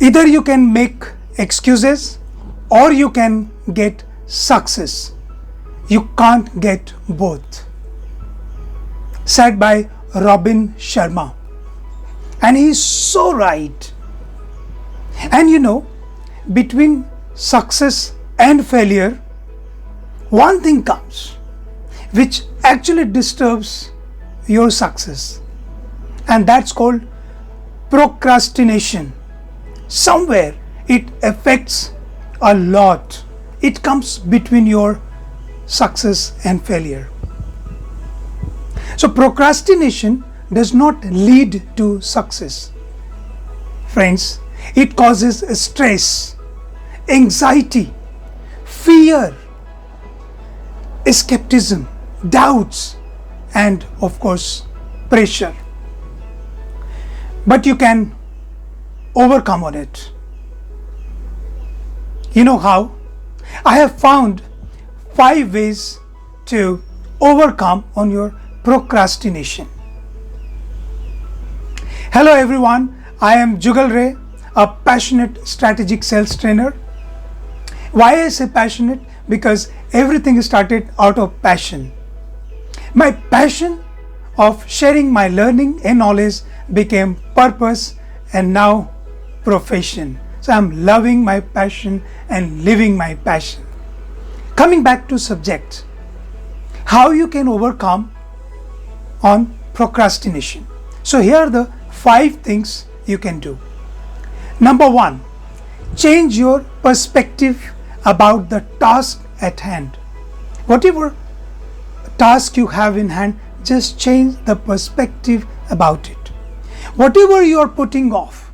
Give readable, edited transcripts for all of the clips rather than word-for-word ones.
Either you can make excuses or you can get success. You can't get both. Said by Robin Sharma. And he's so right. And between success and failure, one thing comes which actually disturbs your success, and that's called procrastination. Somewhere it affects a lot. It comes between your success and failure. So procrastination does not lead to success. Friends, it causes stress, anxiety, fear, skepticism, doubts, and of course, pressure. But you can overcome on it. You know how? I have found 5 ways to overcome on your procrastination. Hello everyone, I am Jugal Ray, a passionate strategic sales trainer. Why I say passionate? Because everything started out of passion. My passion of sharing my learning and knowledge became purpose and now profession. So I'm loving my passion and living my passion. Coming back to subject, how you can overcome on procrastination. So here are the 5 things you can do. Number 1, change your perspective about the task at hand. Whatever task you have in hand, just change the perspective about it. Whatever you are putting off,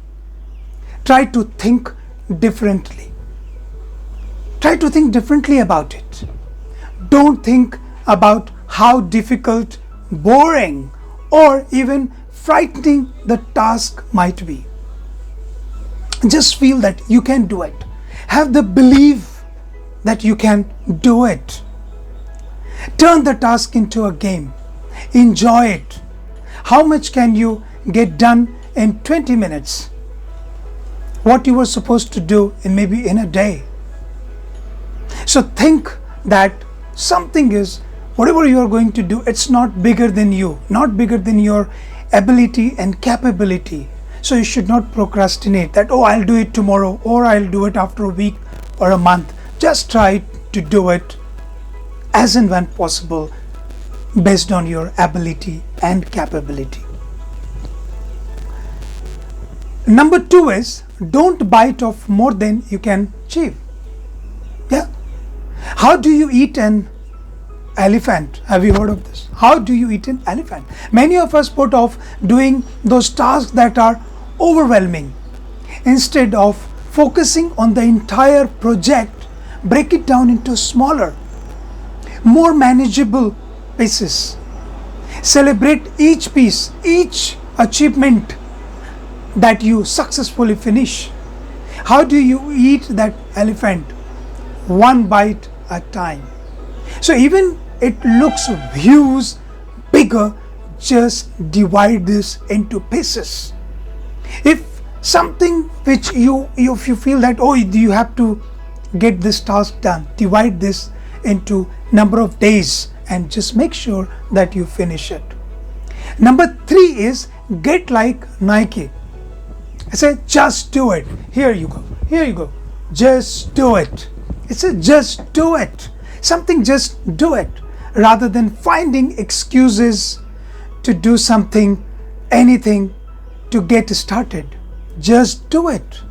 try to think differently. Try to think differently about it. Don't think about how difficult, boring, or even frightening the task might be. Just feel that you can do it. Have the belief that you can do it. Turn the task into a game. Enjoy it. How much can you get done in 20 minutes? What you were supposed to do in maybe in a day. So think that something is, whatever you are going to do, it's not bigger than you, not bigger than your ability and capability. So you should not procrastinate that, oh, I'll do it tomorrow, or I'll do it after a week or a month. Just try to do it as and when possible based on your ability and capability. Number 2 is, don't bite off more than you can chew. Yeah. How do you eat an elephant? Have you heard of this? How do you eat an elephant? Many of us put off doing those tasks that are overwhelming. Instead of focusing on the entire project, break it down into smaller, more manageable pieces. Celebrate each piece, each achievement that you successfully finish. How do you eat that elephant? One bite at a time. So even it looks huge, bigger, just divide this into pieces. If something which if you feel that, oh, you have to get this task done, divide this into number of days and just make sure that you finish it. Number 3 is, get like Nike. I say, just do it. Here you go. Here you go. Just do it. It's a just do it. Something, just do it. Rather than finding excuses to do something, anything to get started. Just do it.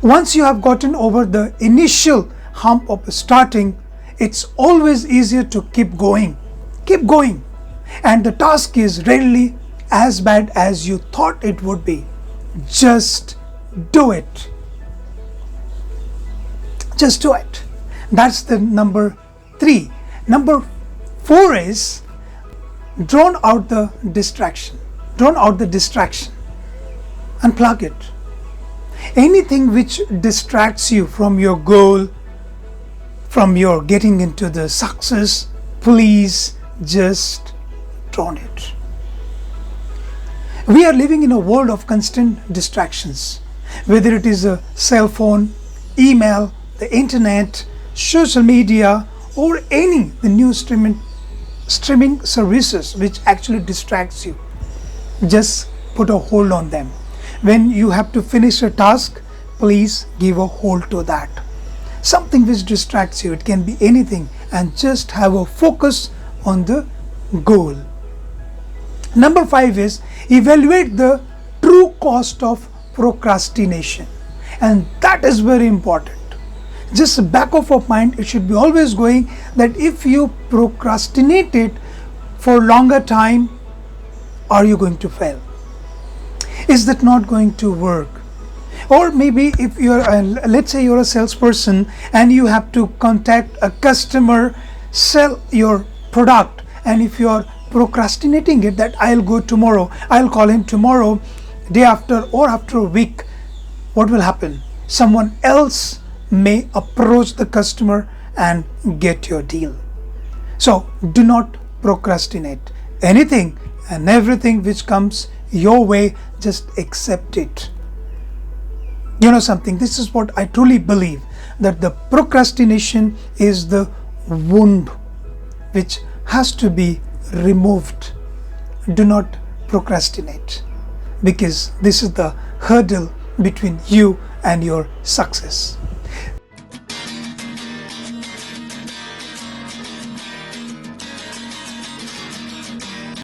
Once you have gotten over the initial hump of starting, it's always easier to keep going. Keep going. And the task is rarely as bad as you thought it would be. Just do it. Just do it. That's the number 3. Number 4 is, drown out the distraction. Drown out the distraction. Unplug it. Anything which distracts you from your goal, from your getting into the success, please just drown it. We are living in a world of constant distractions. whether it is a cell phone, email, the internet, social media, or any the new streaming services which actually distracts you. Just put a hold on them. When you have to finish a task, please give a hold to that. Something which distracts you, it can be anything, and just have a focus on the goal. Number 5 is evaluate the true cost of procrastination, and that is very important. Just back of our mind, it should be always going that if you procrastinate it for longer time, are you going to fail? Is that not going to work? Or maybe if you're let's say you're a salesperson and you have to contact a customer, sell your product, and if you're procrastinating it, that I'll go tomorrow, I'll call him tomorrow, day after, or after a week, what will happen? Someone else may approach the customer and get your deal. So do not procrastinate. Anything and everything which comes your way, just accept it. You know something, this is what I truly believe, that the procrastination is the wound which has to be removed. Do not procrastinate, because this is the hurdle between you and your success.